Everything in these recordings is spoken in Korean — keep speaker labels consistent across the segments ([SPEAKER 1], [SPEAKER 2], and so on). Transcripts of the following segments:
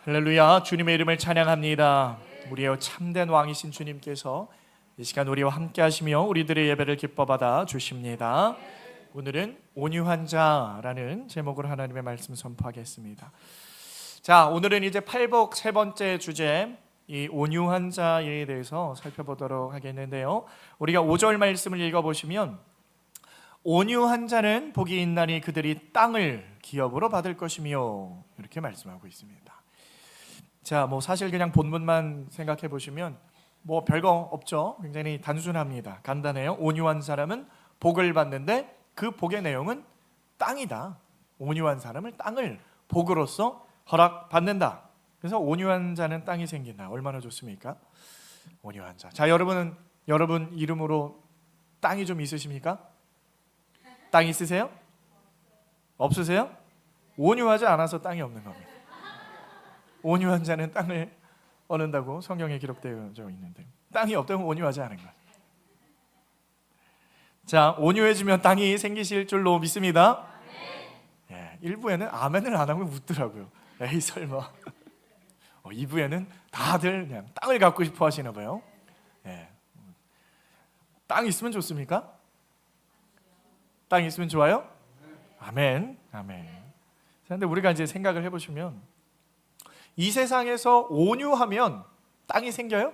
[SPEAKER 1] 할렐루야, 주님의 이름을 찬양합니다. 우리의 참된 왕이신 주님께서 이 시간 우리와 함께 하시며 우리들의 예배를 기뻐 받아 주십니다. 오늘은 온유한 자라는 제목으로 하나님의 말씀 선포하겠습니다. 자, 오늘은 이제 팔복 세 번째 주제, 이 온유한 자에 대해서 살펴보도록 하겠는데요, 우리가 5절 말씀을 읽어보시면 온유한 자는 복이 있나니 그들이 땅을 기업으로 받을 것이며, 이렇게 말씀하고 있습니다. 자, 사실 그냥 본문만 생각해 보시면 별거 없죠. 굉장히 단순합니다. 간단해요. 온유한 사람은 복을 받는데 그 복의 내용은 땅이다. 온유한 사람은 땅을 복으로서 허락받는다. 그래서 온유한 자는 땅이 생긴다. 얼마나 좋습니까? 온유한 자. 자, 여러분 이름으로 땅이 좀 있으십니까? 땅 있으세요? 없으세요? 온유하지 않아서 땅이 없는 겁니다. 온유한 자는 땅을 얻는다고 성경에 기록되어 있는데, 땅이 없다면 온유하지 않은 것. 자, 온유해지면 땅이 생기실 줄로 믿습니다. 예, 1부에는 아멘을 안 하고 묻더라고요. 에이 설마. 2부에는 다들 그냥 땅을 갖고 싶어 하시나 봐요. 예. 땅 있으면 좋습니까? 땅 있으면 좋아요? 아멘. 그런데 우리가 이제 생각을 해보시면 이 세상에서 온유하면 땅이 생겨요?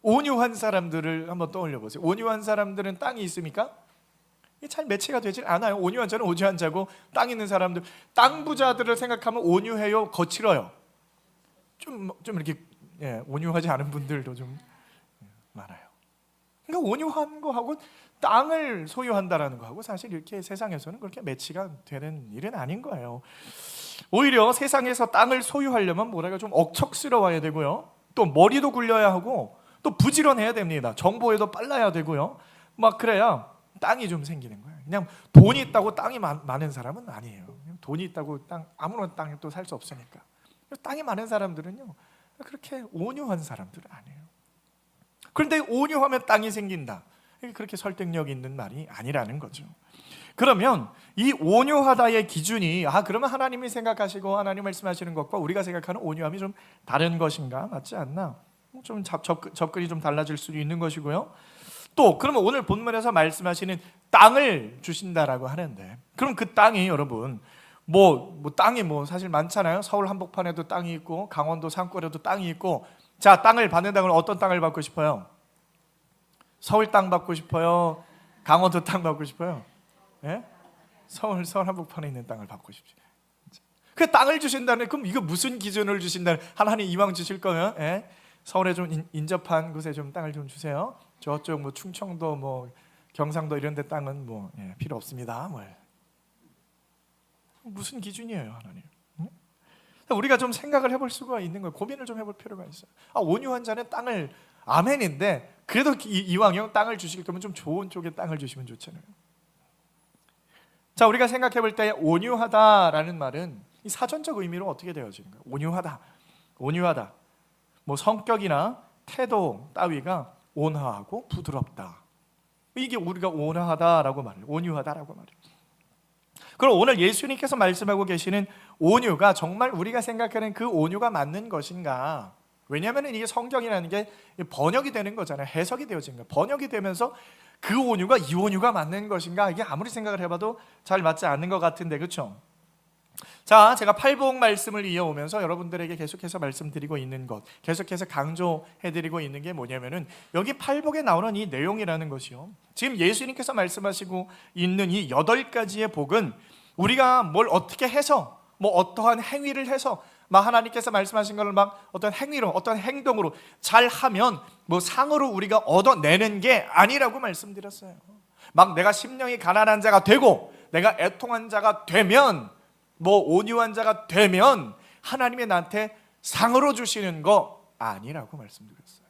[SPEAKER 1] 온유한 사람들을 한번 떠올려 보세요. 온유한 사람들은 땅이 있습니까? 잘 매치가 되질 않아요. 온유한 자는 온유한 자고, 땅 있는 사람들, 땅 부자들을 생각하면 온유해요? 거칠어요? 좀 이렇게 온유하지 않은 분들도 좀 많아요. 그러니까 온유한 거하고 땅을 소유한다라는 거하고 사실 이렇게 세상에서는 그렇게 매치가 되는 일은 아닌 거예요. 오히려 세상에서 땅을 소유하려면 좀 억척스러워야 되고요, 또 머리도 굴려야 하고, 또 부지런해야 됩니다. 정보에도 빨라야 되고요. 그래야 땅이 좀 생기는 거예요. 그냥 돈이 있다고 땅이 많은 사람은 아니에요. 돈이 있다고 아무런 땅에 또 살 수 없으니까. 땅이 많은 사람들은요, 그렇게 온유한 사람들은 아니에요. 그런데 온유하면 땅이 생긴다, 이게 그렇게 설득력 있는 말이 아니라는 거죠. 그러면 이 온유하다의 기준이 그러면 하나님이 생각하시고 하나님 말씀하시는 것과 우리가 생각하는 온유함이 좀 다른 것인가? 맞지 않나? 좀 접근이 좀 달라질 수도 있는 것이고요. 또 그러면 오늘 본문에서 말씀하시는 땅을 주신다라고 하는데, 그럼 그 땅이 여러분 땅이 사실 많잖아요. 서울 한복판에도 땅이 있고 강원도 산골에도 땅이 있고. 자, 땅을 받는다면 어떤 땅을 받고 싶어요? 서울 땅 받고 싶어요? 강원도 땅 받고 싶어요? 예? 서울 한복판에 있는 땅을 받고 싶죠. 그 땅을 주신다는, 그럼 이거 무슨 기준을 주신다는? 하나님 이왕 주실 거면 서울에 좀 인접한 곳에 좀 땅을 좀 주세요. 저쪽 충청도 경상도 이런 데 땅은 필요 없습니다. 무슨 기준이에요, 하나님? 우리가 좀 생각을 해볼 수가 있는 거예요. 고민을 좀 해볼 필요가 있어요. 온유한 자는 땅을, 아멘인데 그래도 이왕 땅을 주실 거면 좀 좋은 쪽에 땅을 주시면 좋잖아요. 자, 우리가 생각해 볼 때 온유하다라는 말은 이 사전적 의미로 어떻게 되어지는 거예요? 온유하다. 성격이나 태도 따위가 온화하고 부드럽다. 이게 우리가 온화하다라고 말해요. 온유하다라고 말해요. 그럼 오늘 예수님께서 말씀하고 계시는 온유가 정말 우리가 생각하는 그 온유가 맞는 것인가? 왜냐하면 이게 성경이라는 게 번역이 되는 거잖아요. 해석이 되어진 거예요. 번역이 되면서 그 온유가 이 온유가 맞는 것인가? 이게 아무리 생각을 해봐도 잘 맞지 않는 것 같은데, 그렇죠? 자, 제가 팔복 말씀을 이어오면서 여러분들에게 계속해서 말씀드리고 있는 것, 계속해서 강조해드리고 있는 게 뭐냐면은 여기 팔복에 나오는 이 내용이라는 것이요, 지금 예수님께서 말씀하시고 있는 이 8가지의 복은 우리가 뭘 어떻게 해서 어떠한 행위를 해서 하나님께서 말씀하신 걸 어떤 행위로, 어떤 행동으로 잘하면 상으로 우리가 얻어내는 게 아니라고 말씀드렸어요. 내가 심령이 가난한 자가 되고 내가 애통한 자가 되면, 온유한 자가 되면 하나님이 나한테 상으로 주시는 거 아니라고 말씀드렸어요.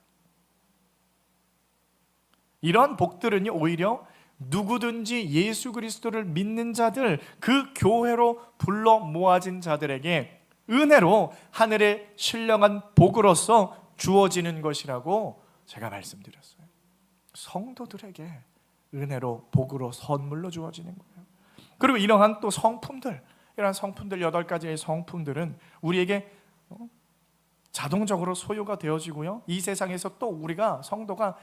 [SPEAKER 1] 이런 복들은요, 오히려 누구든지 예수 그리스도를 믿는 자들, 그 교회로 불러 모아진 자들에게 은혜로 하늘의 신령한 복으로서 주어지는 것이라고 제가 말씀드렸어요. 성도들에게 은혜로 복으로 선물로 주어지는 거예요. 그리고 이러한 또 성품들, 이러한 성품들, 8가지의 성품들은 우리에게 자동적으로 소유가 되어지고요. 이 세상에서 또 우리가 성도가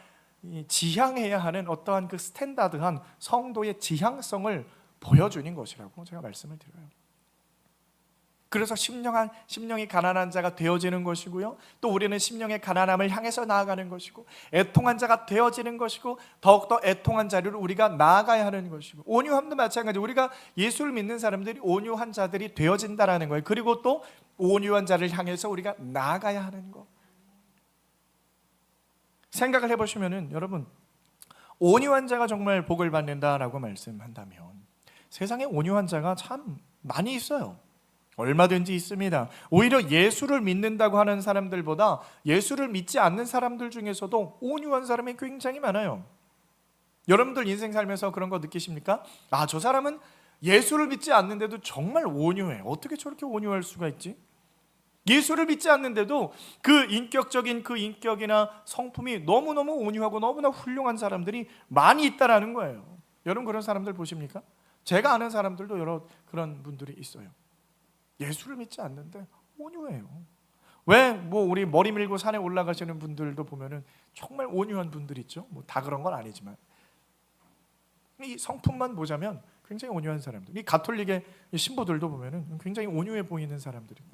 [SPEAKER 1] 지향해야 하는 어떠한 그 스탠다드한 성도의 지향성을 보여주는 것이라고 제가 말씀을 드려요. 그래서 심령이 가난한 자가 되어지는 것이고요, 또 우리는 심령의 가난함을 향해서 나아가는 것이고, 애통한 자가 되어지는 것이고, 더욱더 애통한 자리로 우리가 나아가야 하는 것이고, 온유함도 마찬가지. 우리가 예수를 믿는 사람들이 온유한 자들이 되어진다라는 거예요. 그리고 또 온유한 자를 향해서 우리가 나아가야 하는 것. 생각을 해보시면은 여러분, 온유한 자가 정말 복을 받는다라고 말씀한다면 세상에 온유한 자가 참 많이 있어요. 얼마든지 있습니다. 오히려 예수를 믿는다고 하는 사람들보다 예수를 믿지 않는 사람들 중에서도 온유한 사람이 굉장히 많아요. 여러분들 인생 살면서 그런 거 느끼십니까? 아, 저 사람은 예수를 믿지 않는데도 정말 온유해. 어떻게 저렇게 온유할 수가 있지? 예수를 믿지 않는데도 그 인격적인 그 인격이나 성품이 너무너무 온유하고 너무나 훌륭한 사람들이 많이 있다라는 거예요. 여러분 그런 사람들 보십니까? 제가 아는 사람들도 여러 그런 분들이 있어요. 예수를 믿지 않는데 온유해요. 왜? 우리 머리 밀고 산에 올라가시는 분들도 보면은 정말 온유한 분들 있죠. 다 그런 건 아니지만 이 성품만 보자면 굉장히 온유한 사람들. 이 가톨릭의 신부들도 보면은 굉장히 온유해 보이는 사람들이고.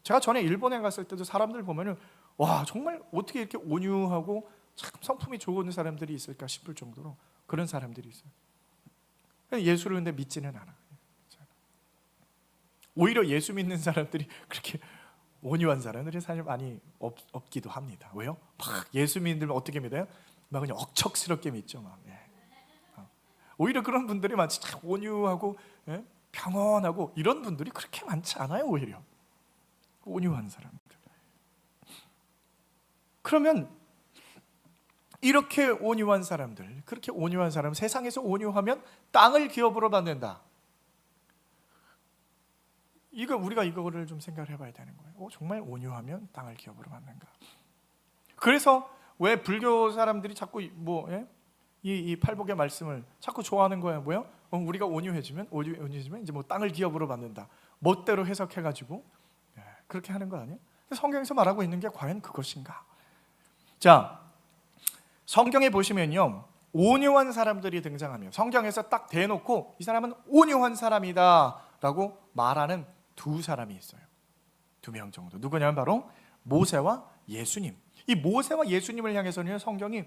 [SPEAKER 1] 제가 전에 일본에 갔을 때도 사람들 보면은 와, 정말 어떻게 이렇게 온유하고 참 성품이 좋은 사람들이 있을까 싶을 정도로 그런 사람들이 있어요. 예수를 근데 믿지는 않아요. 오히려 예수 믿는 사람들이 그렇게 온유한 사람들이 사실 많이 없기도 합니다. 왜요? 막 예수 믿으면 어떻게 믿어요? 막 그냥 억척스럽게 믿죠. 막. 오히려 그런 분들이 많지. 참 온유하고 평온하고 이런 분들이 그렇게 많지 않아요. 오히려 온유한 사람들. 그러면 이렇게 온유한 사람들, 그렇게 온유한 사람, 세상에서 온유하면 땅을 기업으로 받는다. 우리가 이거를 좀 생각을 해봐야 되는 거예요. 정말 온유하면 땅을 기업으로 받는가? 그래서 왜 불교 사람들이 자꾸 이 팔복의 말씀을 자꾸 좋아하는 거예요? 뭐요? 우리가 온유해지면 이제 땅을 기업으로 받는다. 멋대로 해석해가지고 그렇게 하는 거 아니에요? 성경에서 말하고 있는 게 과연 그것인가? 자, 성경에 보시면요, 온유한 사람들이 등장하며 성경에서 딱 대놓고 이 사람은 온유한 사람이다라고 말하는 두 사람이 있어요. 2명 정도. 누구냐면 바로 모세와 예수님. 이 모세와 예수님을 향해서는 성경이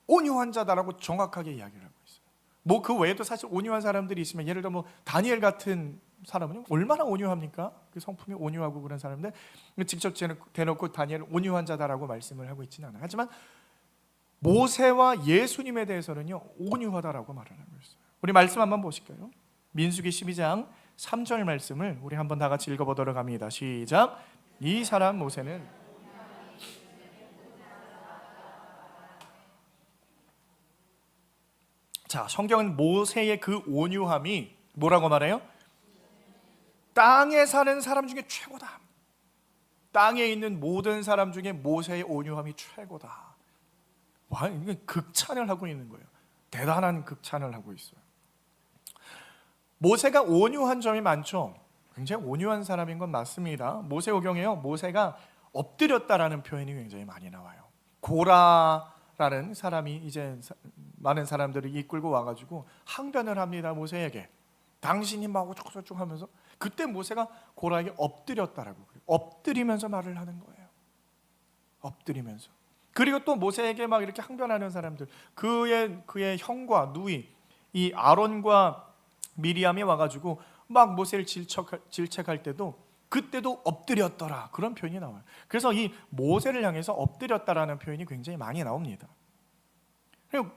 [SPEAKER 1] 온유한 자다라고 정확하게 이야기를 하고 있어요. 그 외에도 사실 온유한 사람들이 있으면, 예를 들어 다니엘 같은 사람은 얼마나 온유합니까? 그 성품이 온유하고 그런 사람인데 직접 대놓고 다니엘 온유한 자다라고 말씀을 하고 있지는 않아요. 하지만 모세와 예수님에 대해서는요, 온유하다라고 말을 하고 있어요. 우리 말씀 한번 보실까요? 민수기 12장 3절 말씀을 우리 한번 다 같이 읽어보도록 합니다. 시작. 이 사람 모세는 자, 성경은 모세의 그 온유함이 뭐라고 말해요? 땅에 사는 사람 중에 최고다. 땅에 있는 모든 사람 중에 모세의 온유함이 최고다. 와, 이게 극찬을 하고 있는 거예요. 대단한 극찬을 하고 있어요. 모세가 온유한 점이 많죠. 굉장히 온유한 사람인 건 맞습니다. 모세오경에요, 모세가 엎드렸다라는 표현이 굉장히 많이 나와요. 고라라는 사람이 이제 많은 사람들을 이끌고 와가지고 항변을 합니다. 모세에게 당신이 막 어쩌고저쩌고 하면서, 그때 모세가 고라에게 엎드렸다라고 그래요. 엎드리면서 말을 하는 거예요. 엎드리면서. 그리고 또 모세에게 막 이렇게 항변하는 사람들, 그의 형과 누이 이 아론과 미리암이 와가지고 막 모세를 질책할 때도 그때도 엎드렸더라, 그런 표현이 나와요. 그래서 이 모세를 향해서 엎드렸다라는 표현이 굉장히 많이 나옵니다.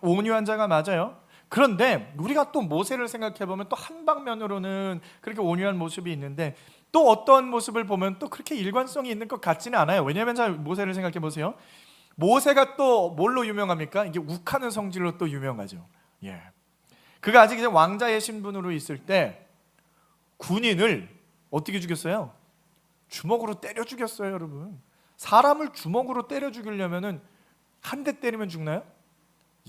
[SPEAKER 1] 온유한 자가 맞아요. 그런데 우리가 또 모세를 생각해보면 또 한 방면으로는 그렇게 온유한 모습이 있는데 또 어떤 모습을 보면 또 그렇게 일관성이 있는 것 같지는 않아요. 왜냐하면 자, 모세를 생각해보세요. 모세가 또 뭘로 유명합니까? 이게 욱하는 성질로 또 유명하죠. 그가 아직 이제 왕자의 신분으로 있을 때 군인을 어떻게 죽였어요? 주먹으로 때려 죽였어요, 여러분. 사람을 주먹으로 때려 죽이려면은 한 대 때리면 죽나요?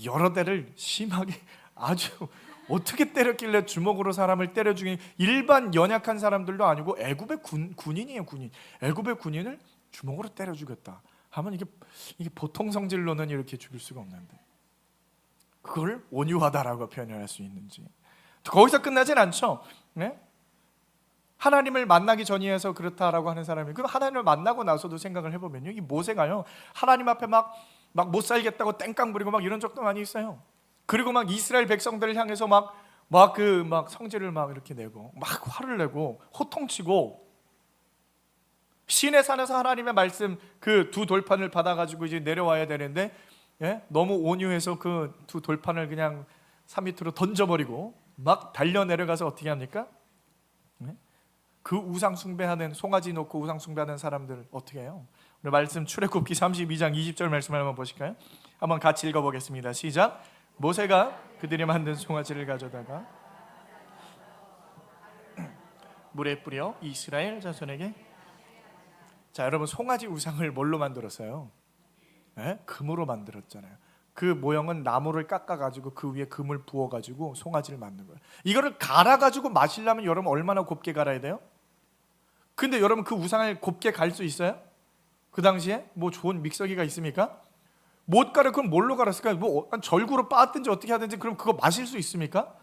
[SPEAKER 1] 여러 대를 심하게 아주 어떻게 때렸길래 주먹으로 사람을 때려 죽인, 일반 연약한 사람들도 아니고 애굽의 군인이에요. 군인. 애굽의 군인을 주먹으로 때려 죽였다 하면 이게 보통 성질로는 이렇게 죽일 수가 없는데 그걸 온유하다라고 표현할 수 있는지. 거기서 끝나진 않죠. 네? 하나님을 만나기 전이어서 그렇다라고 하는 사람이, 그 하나님을 만나고 나서도 생각을 해보면요, 이 모세가요 하나님 앞에 막 못 살겠다고 땡깡 부리고 막 이런 적도 많이 있어요. 그리고 막 이스라엘 백성들을 향해서 막 성질을 막 이렇게 내고 막 화를 내고 호통치고, 시내 산에서 하나님의 말씀 그 두 돌판을 받아가지고 이제 내려와야 되는데, 예? 너무 온유해서 그 두 돌판을 그냥 산 밑으로 던져버리고 막 달려 내려가서 어떻게 합니까? 예? 그 우상 숭배하는, 송아지 놓고 우상 숭배하는 사람들 어떻게 해요? 오늘 말씀 출애굽기 32장 20절 말씀을 한번 보실까요? 한번 같이 읽어보겠습니다. 시작. 모세가 그들이 만든 송아지를 가져다가 물에 뿌려 이스라엘 자손에게. 자, 여러분, 송아지 우상을 뭘로 만들었어요? 네? 금으로 만들었잖아요. 그 모형은 나무를 깎아가지고 그 위에 금을 부어가지고 송아지를 만든 거예요. 이거를 갈아가지고 마시려면 여러분 얼마나 곱게 갈아야 돼요? 근데 여러분 그 우상을 곱게 갈 수 있어요? 그 당시에 뭐 좋은 믹서기가 있습니까? 못 갈아. 그럼 뭘로 갈았을까요? 뭐 절구로 빻든지 어떻게 하든지. 그럼 그거 마실 수 있습니까?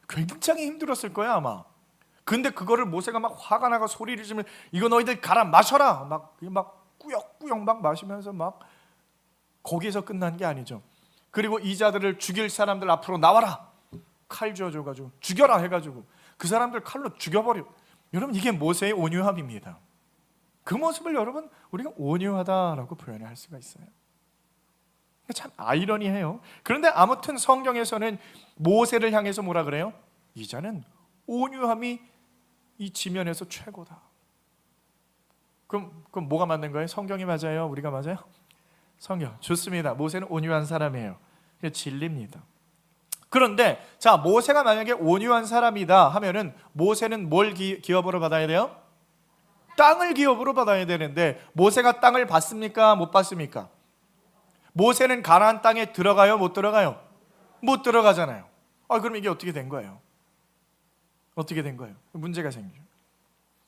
[SPEAKER 1] 굉장히 힘들었을 거야 아마. 근데 그거를 모세가 막 화가 나가 소리를 지르면 이거 너희들 갈아 마셔라 막 꾸역꾸역 막 마시면서 막, 거기에서 끝난 게 아니죠. 그리고 이 자들을 죽일 사람들 앞으로 나와라, 칼 쥐어줘가지고 죽여라 해가지고 그 사람들 칼로 죽여버려. 여러분, 이게 모세의 온유함입니다. 그 모습을 여러분 우리가 온유하다라고 표현을 할 수가 있어요. 참 아이러니해요. 그런데 아무튼 성경에서는 모세를 향해서 뭐라 그래요? 이 자는 온유함이 이 지면에서 최고다. 그럼 뭐가 맞는 거예요? 성경이 맞아요? 우리가 맞아요? 성경. 좋습니다. 모세는 온유한 사람이에요. 그게 진리입니다. 그런데 자, 모세가 만약에 온유한 사람이다 하면은 모세는 뭘 기업으로 받아야 돼요? 땅을 기업으로 받아야 되는데 모세가 땅을 받습니까? 못 받습니까? 모세는 가나안 땅에 들어가요? 못 들어가요? 못 들어가잖아요. 그럼 이게 어떻게 된 거예요? 어떻게 된 거예요? 문제가 생기죠.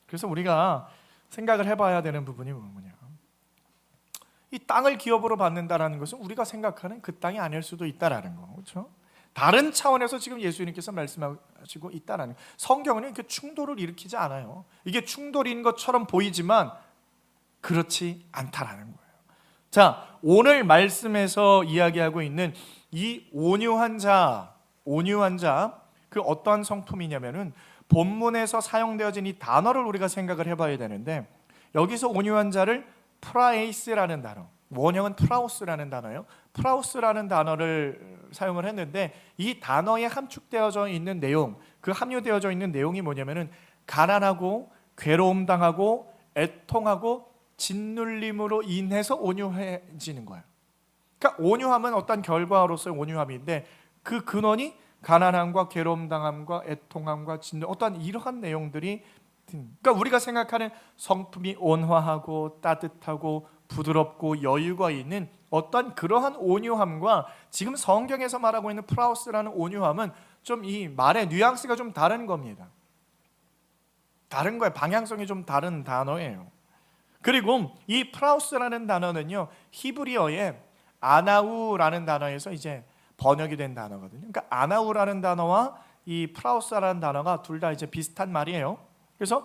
[SPEAKER 1] 그래서 우리가 생각을 해봐야 되는 부분이 뭐냐, 이 땅을 기업으로 받는다라는 것은 우리가 생각하는 그 땅이 아닐 수도 있다라는 거, 그렇죠? 다른 차원에서 지금 예수님께서 말씀하시고 있다라는, 성경은 이렇게 충돌을 일으키지 않아요. 이게 충돌인 것처럼 보이지만 그렇지 않다라는 거예요. 자, 오늘 말씀에서 이야기하고 있는 이 온유한 자, 그 어떠한 성품이냐면은 본문에서 사용되어진 이 단어를 우리가 생각을 해봐야 되는데, 여기서 온유한 자를 프라에이스라는 단어, 원형은 프라우스라는 단어예요. 프라우스라는 단어를 사용을 했는데, 이 단어에 함축되어져 있는 내용, 그 함유되어져 있는 내용이 뭐냐면은 가난하고 괴로움 당하고 애통하고 짓눌림으로 인해서 온유해지는 거예요. 그러니까 온유함은 어떤 결과로서의 온유함인데, 그 근원이 가난함과 괴로움 당함과 애통함과 짓눌림, 어떤 이러한 내용들이, 그러니까 우리가 생각하는 성품이 온화하고 따뜻하고 부드럽고 여유가 있는 어떤 그러한 온유함과 지금 성경에서 말하고 있는 프라우스라는 온유함은 좀 이 말의 뉘앙스가 좀 다른 겁니다. 다른 거예요. 방향성이 좀 다른 단어예요. 그리고 이 프라우스라는 단어는요, 히브리어의 아나우라는 단어에서 이제 번역이 된 단어거든요. 그러니까 아나우라는 단어와 이 프라우스라는 단어가 둘 다 이제 비슷한 말이에요. 그래서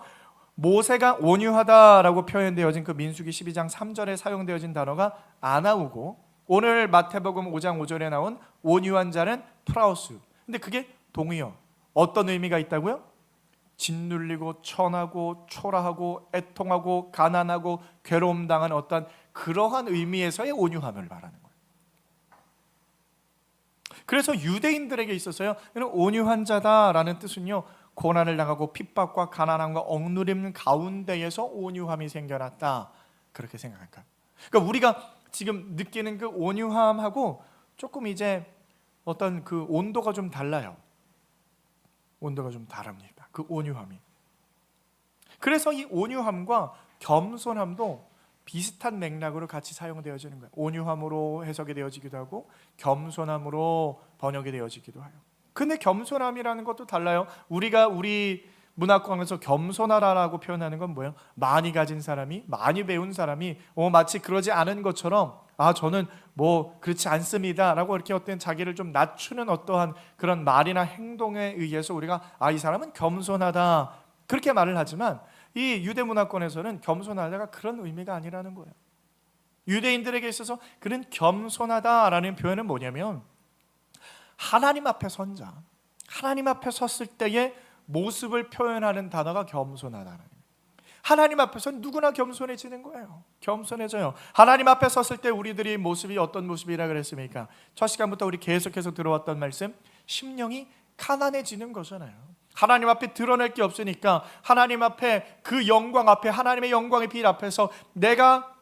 [SPEAKER 1] 모세가 온유하다라고 표현되어진 그 민수기 12장 3절에 사용되어진 단어가 아나우고, 오늘 마태복음 5장 5절에 나온 온유한 자는 프라우스. 근데 그게 동의어. 어떤 의미가 있다고요? 짓눌리고 천하고 초라하고 애통하고 가난하고 괴로움 당한 어떤 그러한 의미에서의 온유함을 말하는 거예요. 그래서 유대인들에게 있어서요, 온유한 자다라는 뜻은요, 고난을 당하고 핍박과 가난함과 억누림 가운데에서 온유함이 생겨났다, 그렇게 생각할까요? 그러니까 우리가 지금 느끼는 그 온유함하고 조금 이제 어떤 그 온도가 좀 달라요. 온도가 좀 다릅니다, 그 온유함이. 그래서 이 온유함과 겸손함도 비슷한 맥락으로 같이 사용되어지는 거예요. 온유함으로 해석이 되어지기도 하고 겸손함으로 번역이 되어지기도 해요. 근데 겸손함이라는 것도 달라요. 우리가 우리 문학관에서 겸손하라라고 표현하는 건 뭐예요? 많이 가진 사람이, 많이 배운 사람이 마치 그러지 않은 것처럼 저는 뭐 그렇지 않습니다 라고 이렇게 어떤 자기를 좀 낮추는 어떠한 그런 말이나 행동에 의해서 우리가 이 사람은 겸손하다 그렇게 말을 하지만, 이 유대 문화권에서는 겸손하다가 그런 의미가 아니라는 거예요. 유대인들에게 있어서 그런 겸손하다라는 표현은 뭐냐면, 하나님 앞에 선 자, 하나님 앞에 섰을 때의 모습을 표현하는 단어가 겸손하다는 거예요. 하나님 앞에서는 누구나 겸손해지는 거예요. 겸손해져요. 하나님 앞에 섰을 때 우리들이 모습이 어떤 모습이라 그랬습니까? 첫 시간부터 우리 계속해서 들어왔던 말씀, 심령이 가난해지는 거잖아요. 하나님 앞에 드러낼 게 없으니까 하나님 앞에 그 영광 앞에, 하나님의 영광의 빛 앞에서 내가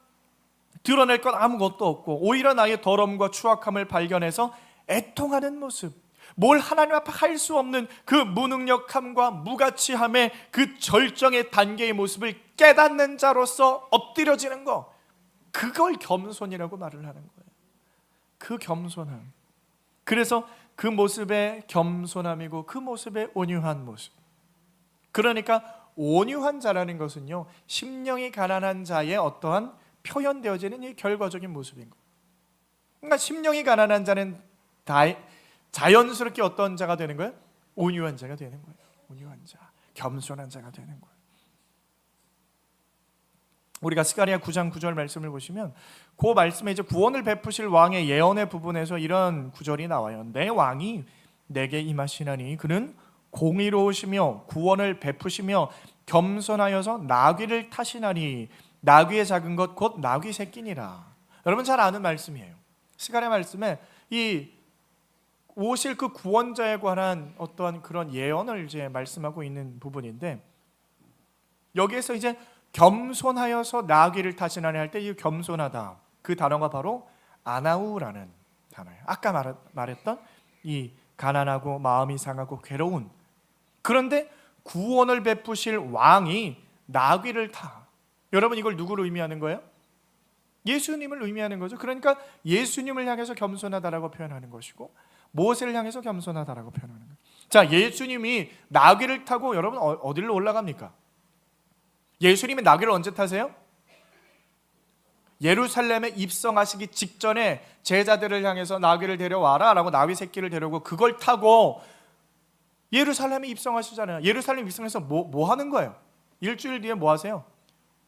[SPEAKER 1] 드러낼 건 아무것도 없고 오히려 나의 더러움과 추악함을 발견해서 애통하는 모습, 뭘 하나님 앞에 할 수 없는 그 무능력함과 무가치함의 그 절정의 단계의 모습을 깨닫는 자로서 엎드려지는 거, 그걸 겸손이라고 말을 하는 거예요. 그 겸손함, 그래서 그 모습의 겸손함이고 그 모습의 온유한 모습. 그러니까 온유한 자라는 것은요, 심령이 가난한 자의 어떠한 표현되어지는 이 결과적인 모습인 거예요. 그러니까 심령이 가난한 자는 자연스럽게 어떤 자가 되는 거예요? 온유한 자가 되는 거예요. 온유한 자, 겸손한 자가 되는 거예요. 우리가 스가랴 9장 9절 말씀을 보시면 그 말씀에 이제 구원을 베푸실 왕의 예언의 부분에서 이런 구절이 나와요. 내 왕이 내게 임하시나니 그는 공의로우시며 구원을 베푸시며 겸손하여서 나귀를 타시나니 나귀의 작은 것 곧 나귀 새끼니라. 여러분 잘 아는 말씀이에요. 스가랴 말씀에 이 오실 그 구원자에 관한 어떠한 그런 예언을 이제 말씀하고 있는 부분인데, 여기에서 이제 겸손하여서 나귀를 타시나니 할 때 이 겸손하다, 그 단어가 바로 아나우라는 단어예요. 아까 말했던 이 가난하고 마음이 상하고 괴로운, 그런데 구원을 베푸실 왕이 나귀를 타. 여러분 이걸 누구를 의미하는 거예요? 예수님을 의미하는 거죠. 그러니까 예수님을 향해서 겸손하다라고 표현하는 것이고, 모세를 향해서 겸손하다라고 표현하는 거예요. 자, 예수님이 나귀를 타고 여러분 어디로 올라갑니까? 예수님이 나귀를 언제 타세요? 예루살렘에 입성하시기 직전에 제자들을 향해서 나귀를 데려와라 라고 나귀 새끼를 데려오고 그걸 타고 예루살렘에 입성하시잖아요. 예루살렘 입성해서 뭐 하는 거예요? 일주일 뒤에 뭐 하세요?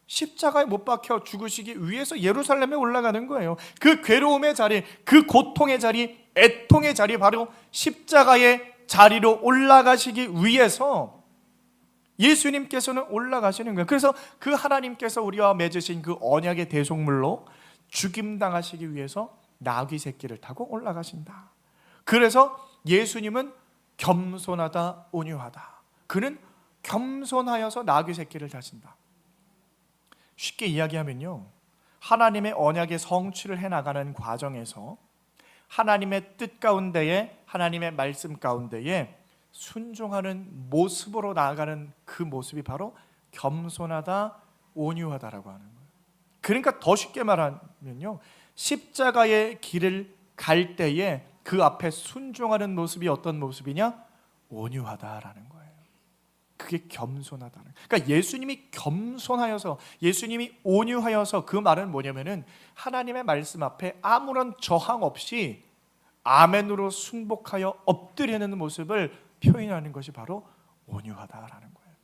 [SPEAKER 1] 십자가에 못 박혀 죽으시기 위해서 예루살렘에 올라가는 거예요. 그 괴로움의 자리, 그 고통의 자리, 애통의 자리, 바로 십자가의 자리로 올라가시기 위해서 예수님께서는 올라가시는 거예요. 그래서 그 하나님께서 우리와 맺으신 그 언약의 대속물로 죽임당하시기 위해서 나귀 새끼를 타고 올라가신다. 그래서 예수님은 겸손하다, 온유하다. 그는 겸손하여서 나귀 새끼를 타신다. 쉽게 이야기하면요, 하나님의 언약의 성취를 해나가는 과정에서 하나님의 뜻 가운데에, 하나님의 말씀 가운데에 순종하는 모습으로 나아가는 그 모습이 바로 겸손하다, 온유하다라고 하는 거예요. 그러니까 더 쉽게 말하면요, 십자가의 길을 갈 때에 그 앞에 순종하는 모습이 어떤 모습이냐? 온유하다라는 거예요. 그게 겸손하다는. 그러니까 예수님이 겸손하여서, 예수님이 온유하여서, 그 말은 뭐냐면은 하나님의 말씀 앞에 아무런 저항 없이 아멘으로 순복하여 엎드리는 모습을 표현하는 것이 바로 온유하다라는 거예요.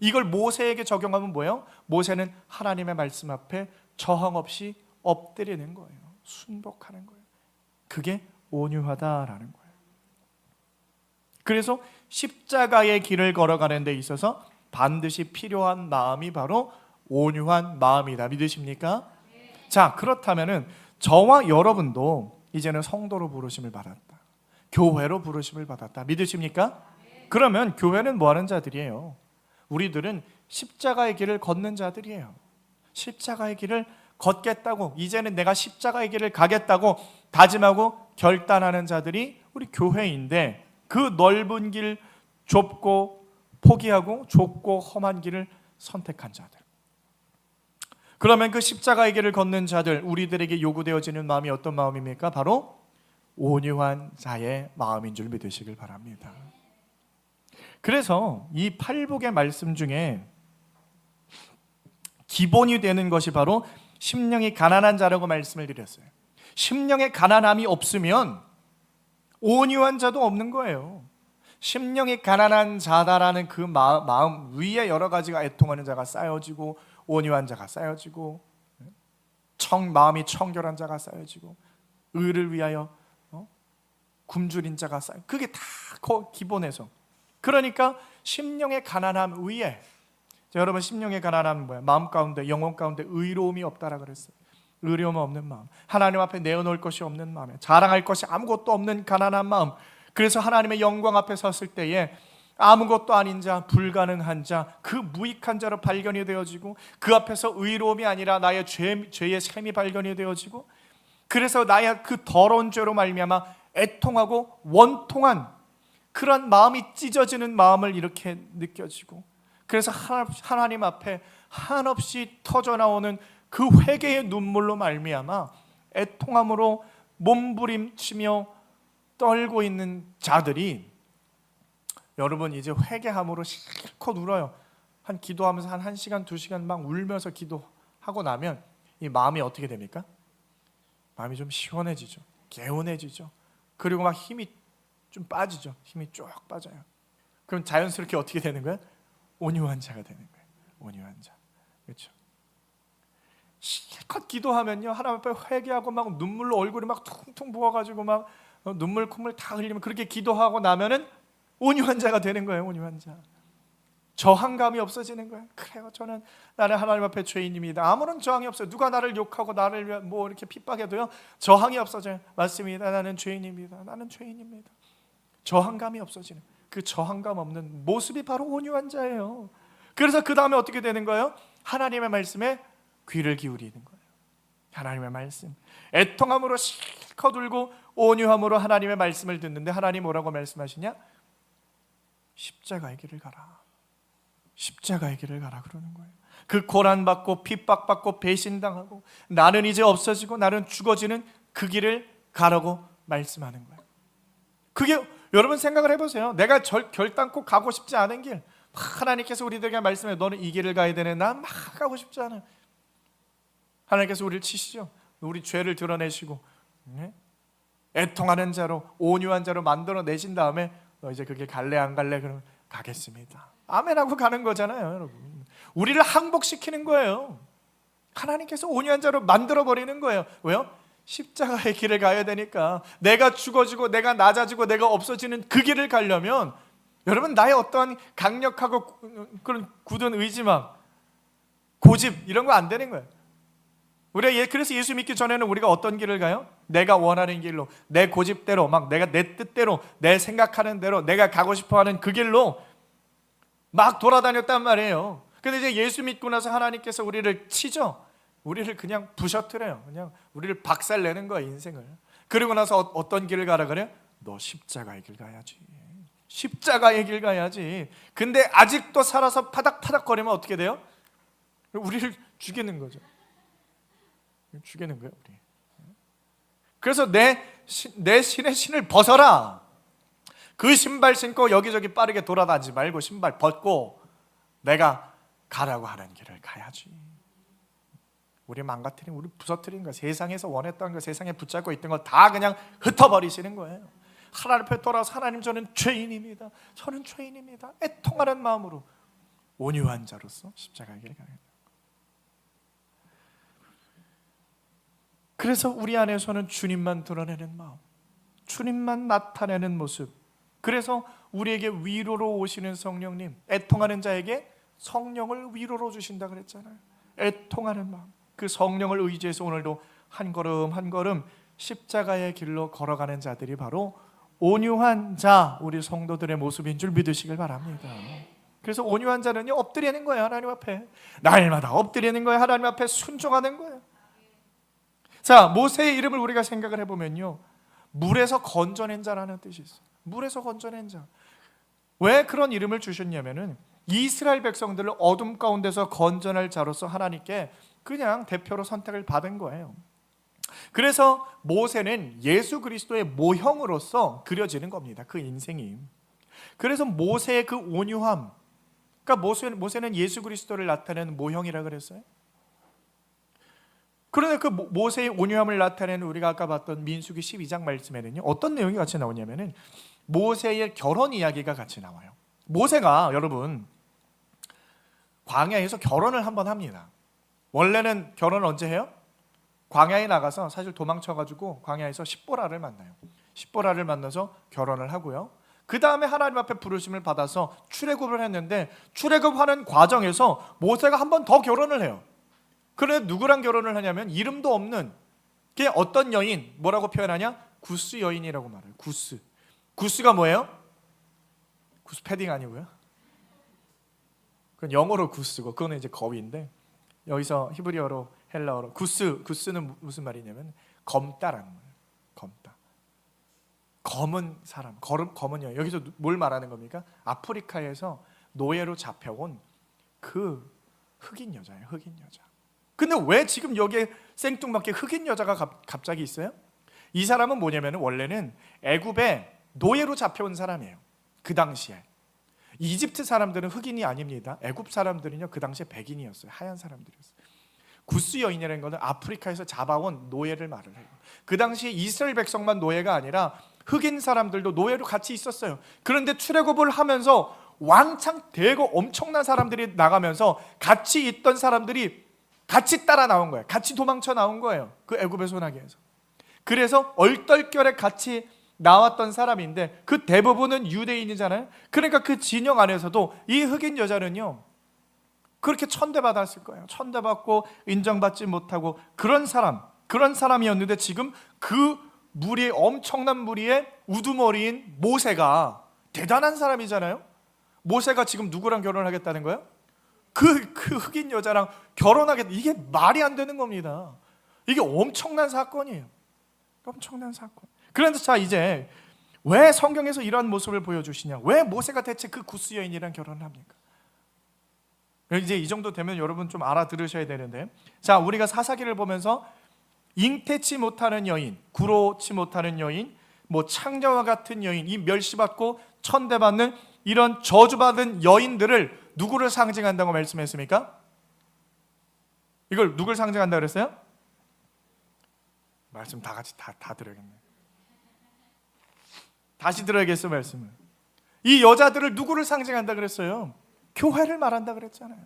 [SPEAKER 1] 이걸 모세에게 적용하면 뭐예요? 모세는 하나님의 말씀 앞에 저항 없이 엎드리는 거예요. 순복하는 거예요. 그게 온유하다라는 거예요. 그래서 십자가의 길을 걸어가는 데 있어서 반드시 필요한 마음이 바로 온유한 마음이다. 믿으십니까? 자, 그렇다면은 저와 여러분도 이제는 성도로 부르심을 받았다. 교회로 부르심을 받았다. 믿으십니까? 그러면 교회는 뭐 하는 자들이에요? 우리들은 십자가의 길을 걷는 자들이에요. 십자가의 길을 걷겠다고, 이제는 내가 십자가의 길을 가겠다고 다짐하고 결단하는 자들이 우리 교회인데, 그 넓은 길, 좁고 포기하고 좁고 험한 길을 선택한 자들. 그러면 그 십자가의 길을 걷는 자들, 우리들에게 요구되어지는 마음이 어떤 마음입니까? 바로 온유한 자의 마음인 줄 믿으시길 바랍니다. 그래서 이 팔복의 말씀 중에 기본이 되는 것이 바로 심령이 가난한 자라고 말씀을 드렸어요. 심령의 가난함이 없으면 온유한 자도 없는 거예요. 심령이 가난한 자다라는 그 마음 위에 여러 가지가 애통하는 자가 쌓여지고, 온유한 자가 쌓여지고, 마음이 청결한 자가 쌓여지고, 의를 위하여 굶주린 자가 쌓여. 그게 다 기본에서. 그러니까 심령의 가난함 위에, 여러분, 심령의 가난함은 뭐야? 마음 가운데, 영혼 가운데 의로움이 없다라 그랬어요. 의로움 없는 마음, 하나님 앞에 내어놓을 것이 없는 마음에, 자랑할 것이 아무것도 없는 가난한 마음. 그래서 하나님의 영광 앞에 섰을 때에 아무것도 아닌 자, 불가능한 자, 그 무익한 자로 발견이 되어지고, 그 앞에서 의로움이 아니라 나의 죄의 셈이 발견이 되어지고, 그래서 나의 그 더러운 죄로 말미암아 애통하고 원통한 그런 마음이 찢어지는 마음을 이렇게 느껴지고, 그래서 하나님 앞에 한없이 터져나오는 그 회개의 눈물로 말미암아 애통함으로 몸부림치며 떨고 있는 자들이, 여러분, 이제 회개함으로 실컷 울어요. 한 기도하면서 한 1시간, 2시간 막 울면서 기도하고 나면 이 마음이 어떻게 됩니까? 마음이 좀 시원해지죠. 개운해지죠. 그리고 막 힘이 좀 빠지죠. 힘이 쭉 빠져요. 그럼 자연스럽게 어떻게 되는 거예요? 온유한 자가 되는 거예요. 온유한 자. 그렇죠? 실컷 기도하면요, 하나님 앞에 회개하고 막 눈물로 얼굴이 막 퉁퉁 부어가지고 막 눈물 콧물 다 흘리면, 그렇게 기도하고 나면은 온유한 자가 되는 거예요. 온유한 자. 저항감이 없어지는 거예요. 그래요, 나는 하나님 앞에 죄인입니다. 아무런 저항이 없어요. 누가 나를 욕하고 나를 뭐 이렇게 핍박해도요, 저항이 없어져요. 맞습니다. 나는 죄인입니다. 나는 죄인입니다. 저항감이 없어지는, 그 저항감 없는 모습이 바로 온유한 자예요. 그래서 그 다음에 어떻게 되는 거예요? 하나님의 말씀에 귀를 기울이는 거예요. 하나님의 말씀, 애통함으로 실컷 울고 온유함으로 하나님의 말씀을 듣는데, 하나님 뭐라고 말씀하시냐? 십자가의 길을 가라. 십자가의 길을 가라 그러는 거예요. 그 고난받고 핍박받고 배신당하고 나는 이제 없어지고 나는 죽어지는 그 길을 가라고 말씀하는 거예요. 그게, 여러분 생각을 해보세요. 내가 결단코 가고 싶지 않은 길, 하나님께서 우리들에게 말씀해, 너는 이 길을 가야 되네. 난 막 가고 싶지 않아요. 하나님께서 우리를 치시죠. 우리 죄를 드러내시고 애통하는 자로, 온유한 자로 만들어내신 다음에, 너 이제 그 길 갈래 안 갈래? 그러면 가겠습니다. 아멘 하고 가는 거잖아요. 여러분, 우리를 항복시키는 거예요. 하나님께서 온유한 자로 만들어버리는 거예요. 왜요? 십자가의 길을 가야 되니까. 내가 죽어지고 내가 낮아지고 내가 없어지는 그 길을 가려면, 여러분, 나의 어떠한 강력하고 그런 굳은 의지만, 고집 이런 거 안 되는 거예요. 그래서 예수 믿기 전에는 우리가 어떤 길을 가요? 내가 원하는 길로, 내 고집대로, 막 내가 내 뜻대로, 내 생각하는 대로, 내가 가고 싶어하는 그 길로 막 돌아다녔단 말이에요. 근데 이제 예수 믿고 나서 하나님께서 우리를 치죠. 우리를 그냥 부셔뜨려요. 그냥 우리를 박살내는 거야, 인생을. 그리고 나서 어떤 길을 가라 그래요? 너 십자가의 길 가야지. 십자가의 길 가야지. 근데 아직도 살아서 파닥파닥거리면 어떻게 돼요? 우리를 죽이는 거죠. 죽이는 거예요, 우리. 그래서 내 신의 신을 벗어라. 그 신발 신고 여기저기 빠르게 돌아다니지 말고 신발 벗고 내가 가라고 하는 길을 가야지. 우리 망가뜨린, 우리 부서뜨린 거, 세상에서 원했던 거, 세상에 붙잡고 있던 거 다 그냥 흩어버리시는 거예요. 하나님 앞에 돌아서, 하나님, 저는 죄인입니다. 저는 죄인입니다. 애통하는 마음으로 온유한 자로서 십자가의 길을 가야 돼요. 그래서 우리 안에서는 주님만 드러내는 마음, 주님만 나타내는 모습. 그래서 우리에게 위로로 오시는 성령님, 애통하는 자에게 성령을 위로로 주신다 그랬잖아요. 애통하는 마음, 그 성령을 의지해서 오늘도 한 걸음 한 걸음 십자가의 길로 걸어가는 자들이 바로 온유한 자, 우리 성도들의 모습인 줄 믿으시길 바랍니다. 그래서 온유한 자는요, 엎드리는 거예요. 하나님 앞에 날마다 엎드리는 거예요. 하나님 앞에 순종하는 거예요. 자, 모세의 이름을 우리가 생각을 해보면요, 물에서 건져낸 자라는 뜻이 있어요. 물에서 건져낸 자. 왜 그런 이름을 주셨냐면은 이스라엘 백성들을 어둠 가운데서 건져낼 자로서 하나님께 그냥 대표로 선택을 받은 거예요. 그래서 모세는 예수 그리스도의 모형으로서 그려지는 겁니다. 그 인생이. 그래서 모세의 그 온유함, 그러니까 모세는 예수 그리스도를 나타내는 모형이라 그랬어요. 그런데 그 모세의 온유함을 나타내는 우리가 아까 봤던 민수기 12장 말씀에는요, 어떤 내용이 같이 나오냐면은 모세의 결혼 이야기가 같이 나와요. 모세가 여러분 광야에서 결혼을 한번 합니다. 원래는 결혼을 언제 해요? 광야에 나가서 사실 도망쳐가지고 광야에서 십보라를 만나요. 십보라를 만나서 결혼을 하고요. 그 다음에 하나님 앞에 부르심을 받아서 출애굽을 했는데, 출애굽하는 과정에서 모세가 한 번 더 결혼을 해요. 그런데 누구랑 결혼을 하냐면 이름도 없는 게 어떤 여인, 뭐라고 표현하냐? 구스 여인이라고 말해요. 구스가 뭐예요? 구스 패딩 아니고요. 그건 영어로 구스고, 그거는 이제 거위인데, 여기서 히브리어로 헬라어로 구스는 무슨 말이냐면 검다라는 거예요. 검다. 검은 사람, 검은 여인. 여기서 뭘 말하는 겁니까? 아프리카에서 노예로 잡혀온 그 흑인 여자예요. 흑인 여자. 근데 왜 지금 여기에 생뚱맞게 흑인 여자가 갑자기 있어요? 이 사람은 뭐냐면 원래는 애굽에 노예로 잡혀온 사람이에요. 그 당시에. 이집트 사람들은 흑인이 아닙니다. 애굽 사람들은요, 그 당시에 백인이었어요. 하얀 사람들이었어요. 구스 여인이라는 것은 아프리카에서 잡아온 노예를 말을 해요. 그 당시에 이스라엘 백성만 노예가 아니라 흑인 사람들도 노예로 같이 있었어요. 그런데 출애굽을 하면서 왕창 대거 엄청난 사람들이 나가면서 같이 있던 사람들이 같이 따라 나온 거예요. 같이 도망쳐 나온 거예요. 그 애굽의 소나기에서. 그래서 얼떨결에 같이 나왔던 사람인데 그 대부분은 유대인이잖아요. 그러니까 그 진영 안에서도 이 흑인 여자는요, 그렇게 천대받았을 거예요. 천대받고 인정받지 못하고 그런 사람이었는데, 지금 그 무리의, 엄청난 무리의 우두머리인 모세가 대단한 사람이잖아요. 모세가 지금 누구랑 결혼을 하겠다는 거예요? 그 흑인 여자랑 결혼하겠다. 이게 말이 안 되는 겁니다. 이게 엄청난 사건이에요. 엄청난 사건. 그런데 자, 이제 왜 성경에서 이러한 모습을 보여주시냐? 왜 모세가 대체 그 구스 여인이랑 결혼을 합니까? 이제 이 정도 되면 여러분 좀 알아들으셔야 되는데, 자, 우리가 사사기를 보면서 잉태치 못하는 여인, 구로치 못하는 여인, 뭐 창녀와 같은 여인, 이 멸시받고 천대받는 이런 저주받은 여인들을 누구를 상징한다고 말씀했습니까? 이걸 누굴 상징한다고 그랬어요? 말씀 다 같이 다 들어야겠네요. 다시 들어야겠어요, 말씀을. 이 여자들을 누구를 상징한다 그랬어요? 교회를 말한다 그랬잖아요.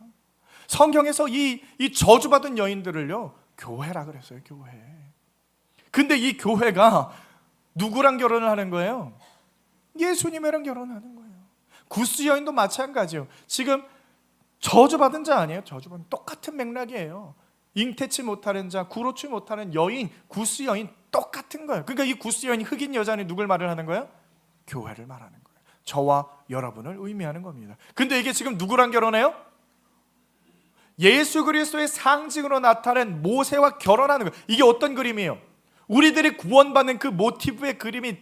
[SPEAKER 1] 성경에서 이 저주받은 여인들을요, 교회라 그랬어요. 교회. 근데 이 교회가 누구랑 결혼을 하는 거예요? 예수님이랑 결혼하는 거예요. 구스 여인도 마찬가지예요. 지금 저주받은 자 아니에요? 저주받은, 똑같은 맥락이에요. 잉태치 못하는 자, 구로치 못하는 여인, 구스 여인 똑같은 거예요. 그러니까 이 구스 여인이 흑인 여자는 누굴 말을 하는 거예요? 교회를 말하는 거예요. 저와 여러분을 의미하는 겁니다. 근데 이게 지금 누구랑 결혼해요? 예수 그리스도의 상징으로 나타낸 모세와 결혼하는 거예요. 이게 어떤 그림이에요? 우리들이 구원받는 그 모티브의 그림이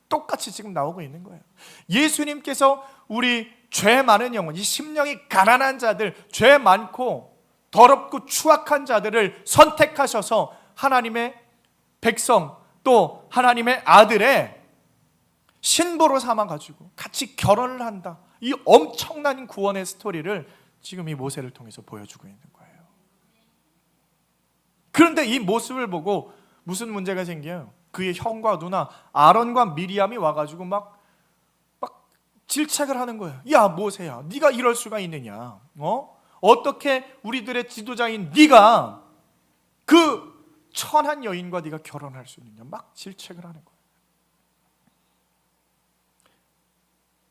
[SPEAKER 1] 똑같이 지금 나오고 있는 거예요. 예수님께서 우리 죄 많은 영혼, 이 심령이 가난한 자들, 죄 많고 더럽고 추악한 자들을 선택하셔서 하나님의 백성, 또 하나님의 아들의 신부로 삼아가지고 같이 결혼을 한다. 이 엄청난 구원의 스토리를 지금 이 모세를 통해서 보여주고 있는 거예요. 그런데 이 모습을 보고 무슨 문제가 생겨요? 그의 형과 누나 아론과 미리암이 와가지고 막 질책을 하는 거예요. 야, 모세야, 네가 이럴 수가 있느냐? 어떻게 우리들의 지도자인 네가 그 천한 여인과 네가 결혼할 수 있느냐? 막 질책을 하는 거예요.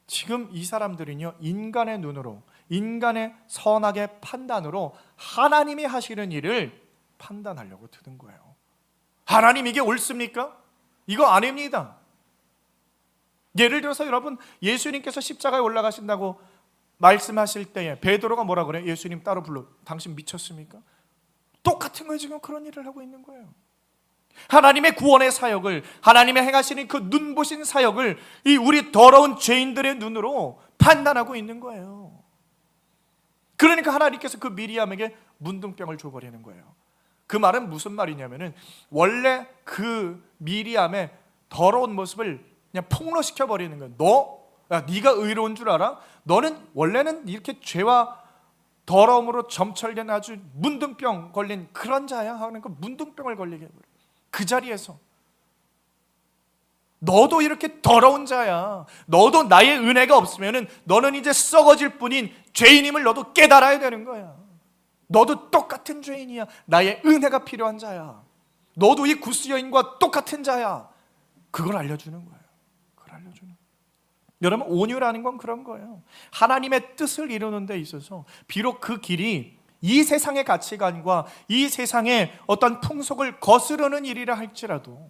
[SPEAKER 1] 지금 이 사람들은요, 인간의 눈으로, 인간의 선악의 판단으로 하나님이 하시는 일을 판단하려고 드는 거예요. 하나님, 이게 옳습니까? 이거 아닙니다. 예를 들어서 여러분, 예수님께서 십자가에 올라가신다고 말씀하실 때에 베드로가 뭐라 그래요? 예수님 따로 불러, 당신 미쳤습니까? 똑같은 거예요. 지금 그런 일을 하고 있는 거예요. 하나님의 구원의 사역을, 하나님의 행하시는 그 눈보신 사역을 이 우리 더러운 죄인들의 눈으로 판단하고 있는 거예요. 그러니까 하나님께서 그 미리암에게 문둥병을 줘버리는 거예요. 그 말은 무슨 말이냐면은 원래 그 미리암의 더러운 모습을 그냥 폭로시켜 버리는 거예요. 네가 의로운 줄 알아? 너는 원래는 이렇게 죄와 더러움으로 점철된 아주 문둥병 걸린 그런 자야 하는 그 문둥병을 걸리게 해버려. 그 자리에서 너도 이렇게 더러운 자야. 너도 나의 은혜가 없으면은 너는 이제 썩어질 뿐인 죄인임을 너도 깨달아야 되는 거야. 너도 똑같은 죄인이야. 나의 은혜가 필요한 자야. 너도 이 구스 여인과 똑같은 자야. 그걸 알려주는 거예요. 그걸 알려주는 거예요. 여러분, 온유라는 건 그런 거예요. 하나님의 뜻을 이루는 데 있어서 비록 그 길이 이 세상의 가치관과 이 세상의 어떤 풍속을 거스르는 일이라 할지라도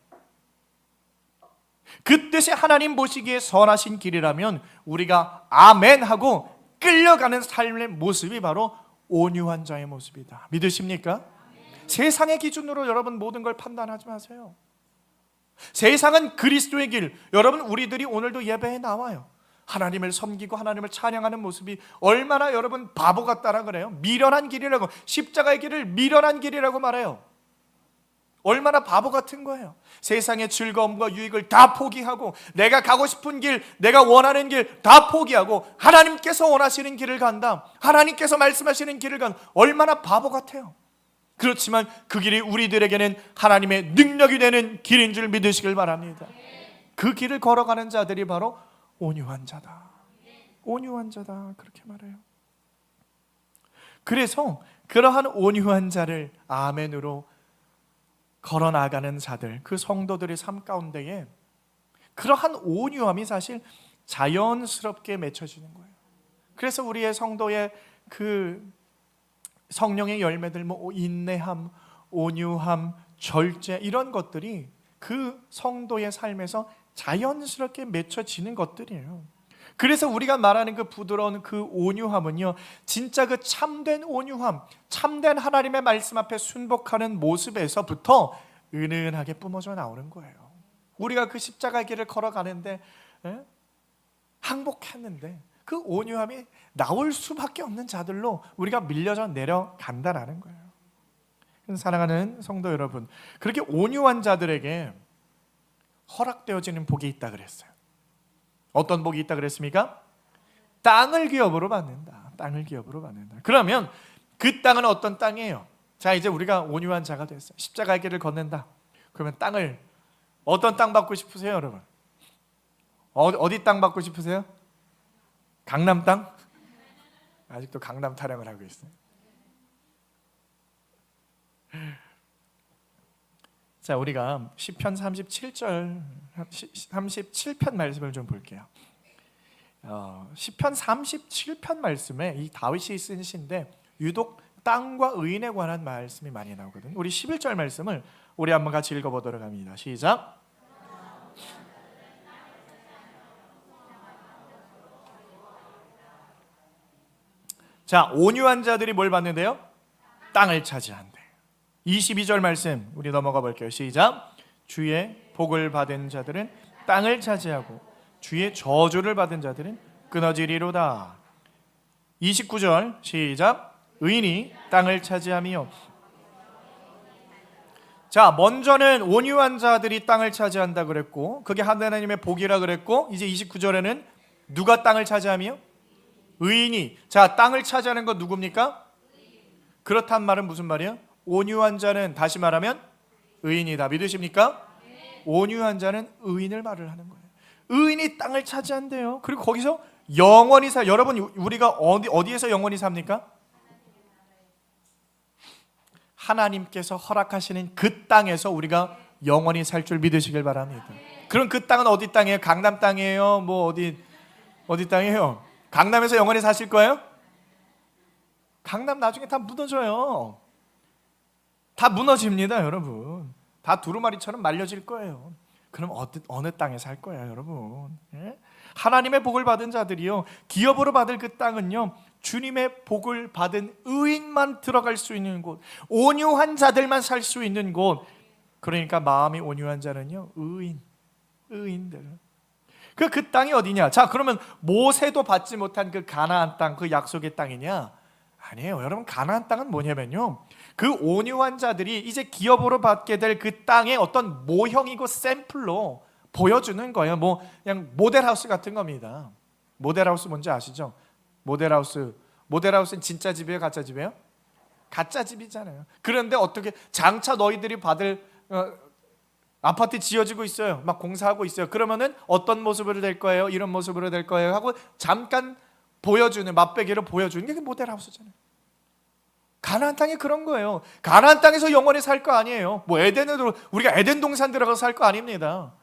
[SPEAKER 1] 그 뜻이 하나님 보시기에 선하신 길이라면 우리가 아멘 하고 끌려가는 삶의 모습이 바로 온유한 자의 모습이다. 믿으십니까? 세상의 기준으로 여러분 모든 걸 판단하지 마세요. 세상은 그리스도의 길. 여러분, 우리들이 오늘도 예배에 나와요. 하나님을 섬기고 하나님을 찬양하는 모습이 얼마나 여러분 바보 같다라 그래요. 미련한 길이라고, 십자가의 길을 미련한 길이라고 말해요. 얼마나 바보 같은 거예요. 세상의 즐거움과 유익을 다 포기하고 내가 가고 싶은 길, 내가 원하는 길 다 포기하고 하나님께서 원하시는 길을 간다, 하나님께서 말씀하시는 길을 간다. 얼마나 바보 같아요. 그렇지만 그 길이 우리들에게는 하나님의 능력이 되는 길인 줄 믿으시길 바랍니다. 그 길을 걸어가는 자들이 바로 온유한 자다. 온유한 자다, 그렇게 말해요. 그래서 그러한 온유한 자를 아멘으로 걸어나가는 자들, 그 성도들의 삶 가운데에 그러한 온유함이 사실 자연스럽게 맺혀지는 거예요. 그래서 우리의 성도의 그 성령의 열매들, 뭐 인내함, 온유함, 절제, 이런 것들이 그 성도의 삶에서 자연스럽게 맺혀지는 것들이에요. 그래서 우리가 말하는 그 부드러운 그 온유함은요, 진짜 그 참된 온유함, 참된 하나님의 말씀 앞에 순복하는 모습에서부터 은은하게 뿜어져 나오는 거예요. 우리가 그 십자가 길을 걸어가는데 항복했는데 그 온유함이 나올 수밖에 없는 자들로 우리가 밀려져 내려간다라는 거예요. 사랑하는 성도 여러분, 그렇게 온유한 자들에게 허락되어지는 복이 있다 그랬어요. 어떤 복이 있다 그랬습니까? 땅을 기업으로 받는다. 땅을 기업으로 받는다. 그러면 그 땅은 어떤 땅이에요? 자, 이제 우리가 온유한 자가 됐어요. 십자가의 길을 걷는다. 그러면 땅을, 어떤 땅 받고 싶으세요, 여러분? 어디 땅 받고 싶으세요? 강남 땅? 아직도 강남 타령을 하고 있어요. 자, 우리가 시편 37편 말씀을 좀 볼게요. 시편 37편 말씀에 이 다윗이 쓴 시인데 유독 땅과 의인에 관한 말씀이 많이 나오거든요. 우리 11절 말씀을 우리 한번 같이 읽어보도록 합니다. 시작. 자, 온유한 자들이 뭘 받는데요? 땅을 차지한대. 22절 말씀 우리 넘어가 볼게요. 시작. 주의 복을 받은 자들은 땅을 차지하고 주의 저주를 받은 자들은 끊어지리로다. 29절 시작. 의인이 땅을 차지하며. 자, 먼저는 온유한 자들이 땅을 차지한다 그랬고 그게 하나님의 복이라 그랬고, 이제 29절에는 누가 땅을 차지하며? 의인이. 자, 땅을 차지하는 건 누굽니까? 그렇단 말은 무슨 말이에요? 온유한 자는, 다시 말하면 의인이다. 믿으십니까? 온유한 자는 의인을 말을 하는 거예요. 의인이 땅을 차지한대요. 그리고 거기서 영원히 살. 여러분, 우리가 어디에서 영원히 삽니까? 하나님께서 허락하시는 그 땅에서 우리가 영원히 살 줄 믿으시길 바랍니다. 그럼 그 땅은 어디 땅이에요? 강남 땅이에요? 뭐 어디 땅이에요? 강남에서 영원히 사실 거예요? 강남 나중에 다 무너져요. 다 무너집니다, 여러분. 다 두루마리처럼 말려질 거예요. 그럼 어느 땅에 살 거예요, 여러분? 예? 하나님의 복을 받은 자들이요, 기업으로 받을 그 땅은요, 주님의 복을 받은 의인만 들어갈 수 있는 곳, 온유한 자들만 살 수 있는 곳. 그러니까 마음이 온유한 자는요, 의인들. 그 땅이 어디냐? 자, 그러면 모세도 받지 못한 그 가나안 땅, 그 약속의 땅이냐? 아니에요. 여러분, 가나안 땅은 뭐냐면요, 그 온유한 자들이 이제 기업으로 받게 될 그 땅의 어떤 모형이고 샘플로 보여주는 거예요. 뭐 그냥 모델하우스 같은 겁니다. 모델하우스 뭔지 아시죠? 모델하우스는 진짜 집이에요, 가짜 집이에요? 가짜 집이잖아요. 그런데 어떻게 장차 너희들이 받을 아파트 지어지고 있어요. 막 공사하고 있어요. 그러면은 어떤 모습으로 될 거예요? 이런 모습으로 될 거예요 하고 잠깐 보여주는, 맛배기로 보여주는 게 모델하우스잖아요. 가나안 땅이 그런 거예요. 가나안 땅에서 영원히 살 거 아니에요. 뭐 에덴으로 우리가 에덴 동산 들어가서 살 거 아닙니다.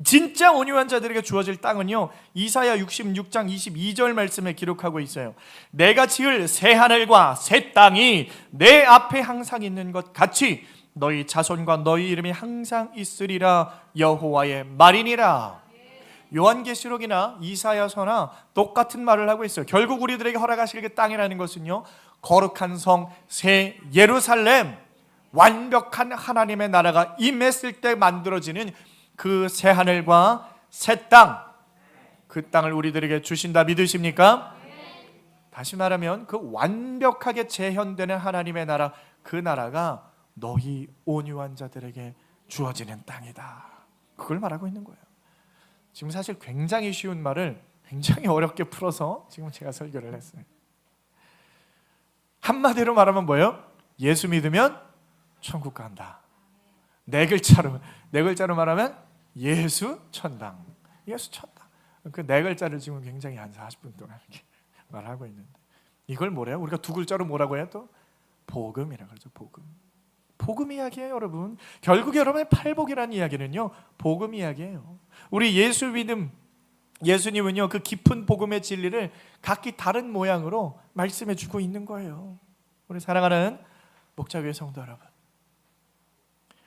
[SPEAKER 1] 진짜 온유한 자들에게 주어질 땅은요, 이사야 66장 22절 말씀에 기록하고 있어요. 내가 지을 새 하늘과 새 땅이 내 앞에 항상 있는 것 같이 너희 자손과 너희 이름이 항상 있으리라 여호와의 말이니라. 요한계시록이나 이사야서나 똑같은 말을 하고 있어요. 결국 우리들에게 허락하실 그 땅이라는 것은요, 거룩한 성 새 예루살렘, 완벽한 하나님의 나라가 임했을 때 만들어지는 그 새 하늘과 새 땅, 그 땅을 우리들에게 주신다 믿으십니까? 다시 말하면 그 완벽하게 재현되는 하나님의 나라, 그 나라가 너희 온유한 자들에게 주어지는 땅이다. 그걸 말하고 있는 거예요. 지금 사실 굉장히 쉬운 말을 굉장히 어렵게 풀어서 지금 제가 설교를 했어요. 한마디로 말하면 뭐예요? 예수 믿으면 천국 간다. 네 글자로 말하면 예수 천당. 예수 천당. 그 네 글자를 지금 굉장히 한 40분 동안 이렇게 말하고 있는데, 이걸 뭐래요? 우리가 두 글자로 뭐라고 해요? 또 복음이라고 그러죠. 복음 이야기예요, 여러분. 결국 여러분의 팔복이라는 이야기는요, 복음 이야기예요. 우리 예수 믿음, 예수님은요, 그 깊은 복음의 진리를 각기 다른 모양으로 말씀해 주고 있는 거예요. 우리 사랑하는 목자교회 성도 여러분,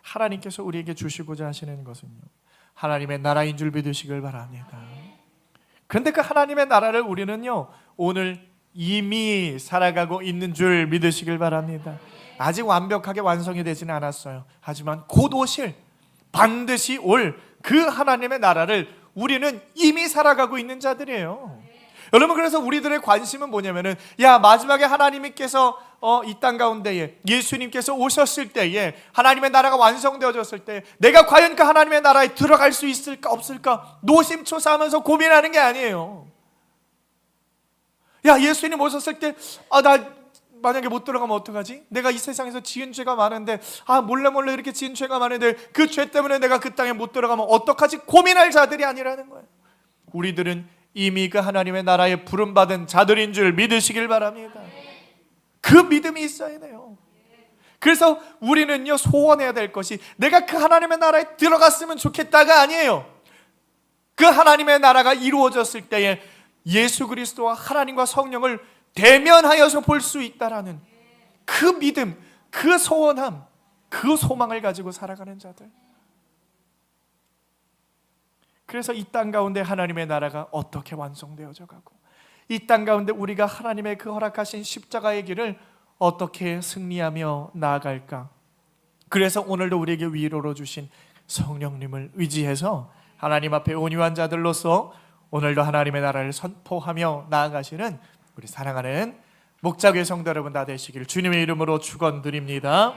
[SPEAKER 1] 하나님께서 우리에게 주시고자 하시는 것은요, 하나님의 나라인 줄 믿으시길 바랍니다. 그런데 그 하나님의 나라를 우리는요, 오늘 이미 살아가고 있는 줄 믿으시길 바랍니다. 아직 완벽하게 완성이 되지는 않았어요. 하지만 곧 오실, 반드시 올 그 하나님의 나라를 우리는 이미 살아가고 있는 자들이에요. 여러분, 그래서 우리들의 관심은 뭐냐면은, 야, 마지막에 하나님께서 이 땅 가운데에 예수님께서 오셨을 때에, 하나님의 나라가 완성되어졌을 때 내가 과연 그 하나님의 나라에 들어갈 수 있을까 없을까 노심초사하면서 고민하는 게 아니에요. 야, 예수님 오셨을 때 나 만약에 못 들어가면 어떡하지? 내가 이 세상에서 지은 죄가 많은데, 몰래 이렇게 지은 죄가 많은데 그 죄 때문에 내가 그 땅에 못 들어가면 어떡하지? 고민할 자들이 아니라는 거예요. 우리들은 이미 그 하나님의 나라에 부름받은 자들인 줄 믿으시길 바랍니다. 그 믿음이 있어야 돼요. 그래서 우리는요, 소원해야 될 것이 내가 그 하나님의 나라에 들어갔으면 좋겠다가 아니에요. 그 하나님의 나라가 이루어졌을 때에 예수 그리스도와 하나님과 성령을 대면하여서 볼 수 있다라는 그 믿음, 그 소원함, 그 소망을 가지고 살아가는 자들. 그래서 이 땅 가운데 하나님의 나라가 어떻게 완성되어져 가고, 이 땅 가운데 우리가 하나님의 그 허락하신 십자가의 길을 어떻게 승리하며 나아갈까. 그래서 오늘도 우리에게 위로로 주신 성령님을 의지해서 하나님 앞에 온유한 자들로서 오늘도 하나님의 나라를 선포하며 나아가시는 우리 사랑하는 목자교회 성도 여러분 다 되시길 주님의 이름으로 축원드립니다.